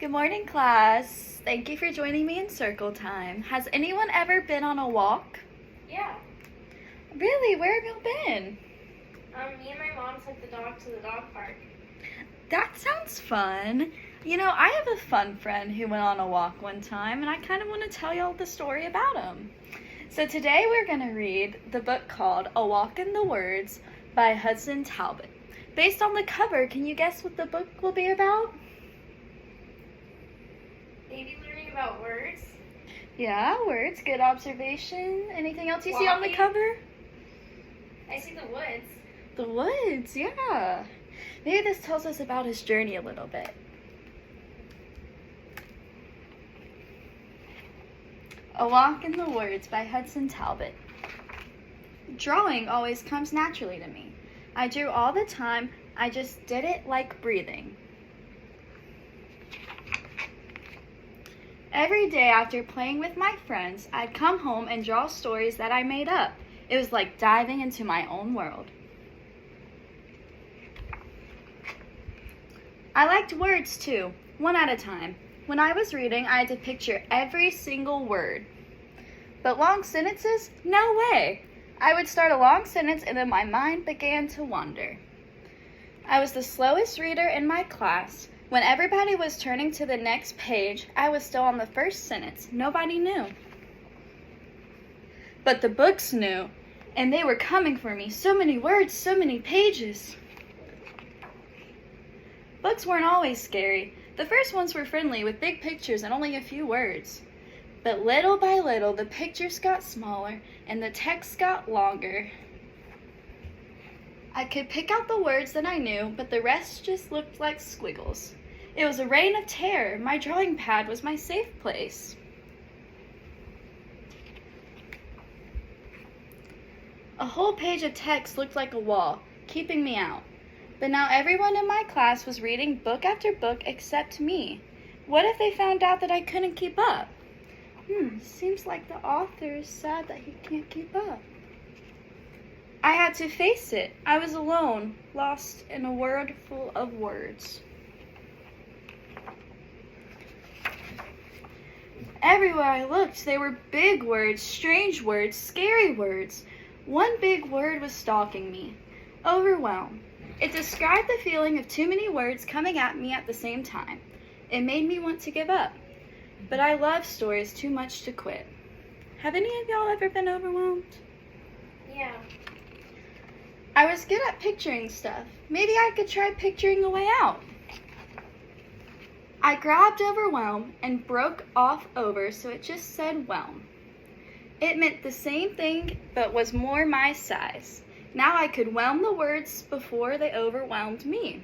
Good morning, class. Thank you for joining me in circle time. Has anyone ever been on a walk? Yeah. Really? Where have you been? Me and my mom took the dog to the dog park. That sounds fun. You know, I have a fun friend who went on a walk one time, and I kind of want to tell y'all the story about him. So today we're going to read the book called A Walk in the Woods by Hudson Talbott. Based on the cover, can you guess what the book will be about? Maybe learning about words. Yeah, words. Good observation. Anything else you see on the Walking. cover? I see the woods. The woods, yeah. Maybe this tells us about his journey a little bit. A Walk in the Woods by Hudson Talbott. Drawing always comes naturally to me. I drew all the time. I just did it like breathing. Every day after playing with my friends, I'd come home and draw stories that I made up. It was like diving into my own world. I liked words too, one at a time. When I was reading, I had to picture every single word. But long sentences? No way! I would start a long sentence and then my mind began to wander. I was the slowest reader in my class. When everybody was turning to the next page, I was still on the first sentence. Nobody knew. But the books knew, and they were coming for me. So many words, so many pages. Books weren't always scary. The first ones were friendly with big pictures and only a few words. But little by little, the pictures got smaller and the text got longer. I could pick out the words that I knew, but the rest just looked like squiggles. It was a reign of terror. My drawing pad was my safe place. A whole page of text looked like a wall, keeping me out. But now everyone in my class was reading book after book except me. What if they found out that I couldn't keep up? Seems like the author is sad that he can't keep up. I had to face it. I was alone, lost in a world full of words. Everywhere I looked, they were big words, strange words, scary words. One big word was stalking me: overwhelm. It described the feeling of too many words coming at me at the same time. It made me want to give up. But I love stories too much to quit. Have any of y'all ever been overwhelmed? Yeah. I was good at picturing stuff. Maybe I could try picturing a way out. I grabbed overwhelm and broke off over so it just said whelm. It meant the same thing but was more my size. Now I could whelm the words before they overwhelmed me.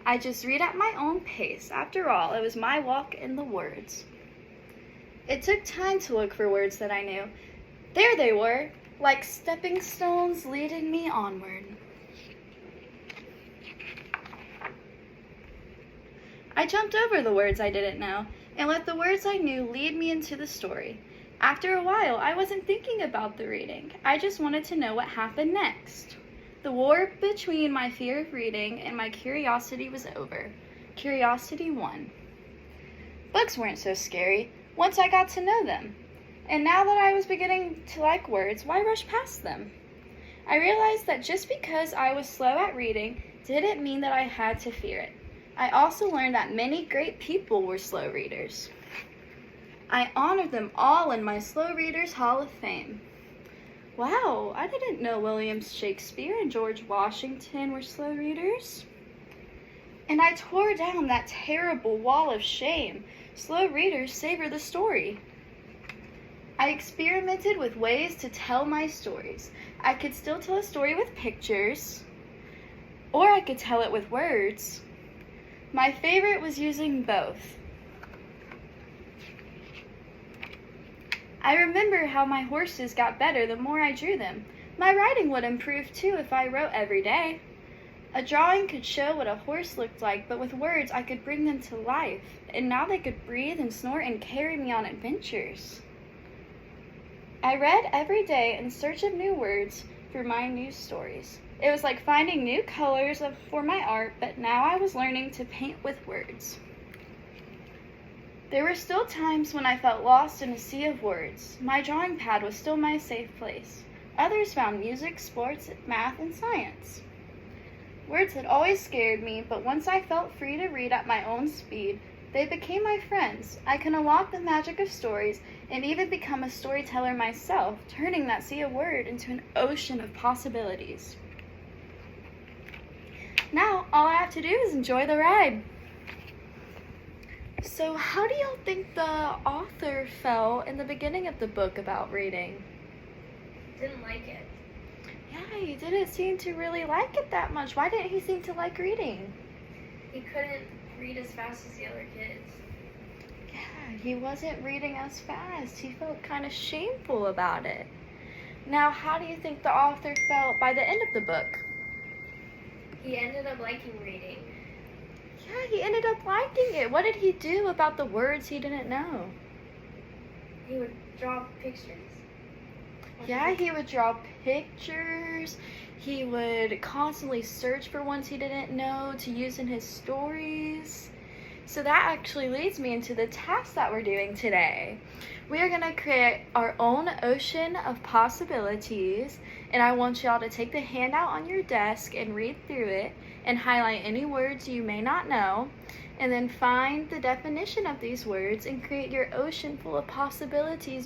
I just read at my own pace. After all, it was my walk in the words. It took time to look for words that I knew. There they were, like stepping stones leading me onward. I jumped over the words I didn't know and let the words I knew lead me into the story. After a while, I wasn't thinking about the reading. I just wanted to know what happened next. The war between my fear of reading and my curiosity was over. Curiosity won. Books weren't so scary once I got to know them. And now that I was beginning to like words, why rush past them? I realized that just because I was slow at reading didn't mean that I had to fear it. I also learned that many great people were slow readers. I honored them all in my Slow Readers Hall of Fame. Wow, I didn't know William Shakespeare and George Washington were slow readers. And I tore down that terrible wall of shame. Slow readers savor the story. I experimented with ways to tell my stories. I could still tell a story with pictures, or I could tell it with words. My favorite was using both. I remember how my horses got better the more I drew them. My writing would improve too if I wrote every day. A drawing could show what a horse looked like, but with words I could bring them to life. And now they could breathe and snort and carry me on adventures. I read every day in search of new words for my new stories. It was like finding new colors for my art, but now I was learning to paint with words. There were still times when I felt lost in a sea of words. My drawing pad was still my safe place. Others found music, sports, math, and science. Words had always scared me, but once I felt free to read at my own speed, they became my friends. I can unlock the magic of stories and even become a storyteller myself, turning that sea of word into an ocean of possibilities. Now, all I have to do is enjoy the ride. So, how do y'all think the author felt in the beginning of the book about reading? Didn't like it. Yeah, he didn't seem to really like it that much. Why didn't he seem to like reading? He couldn't read as fast as the other kids. Yeah, he wasn't reading as fast. He felt kind of shameful about it. Now, how do you think the author felt by the end of the book? He ended up liking reading. Yeah, he ended up liking it. What did he do about the words he didn't know? He would draw pictures. Yeah, he would draw pictures. He would constantly search for ones he didn't know to use in his stories. So that actually leads me into the task that we're doing today. We are going to create our own ocean of possibilities, and I want y'all to take the handout on your desk and read through it and highlight any words you may not know, and then find the definition of these words and create your ocean full of possibilities.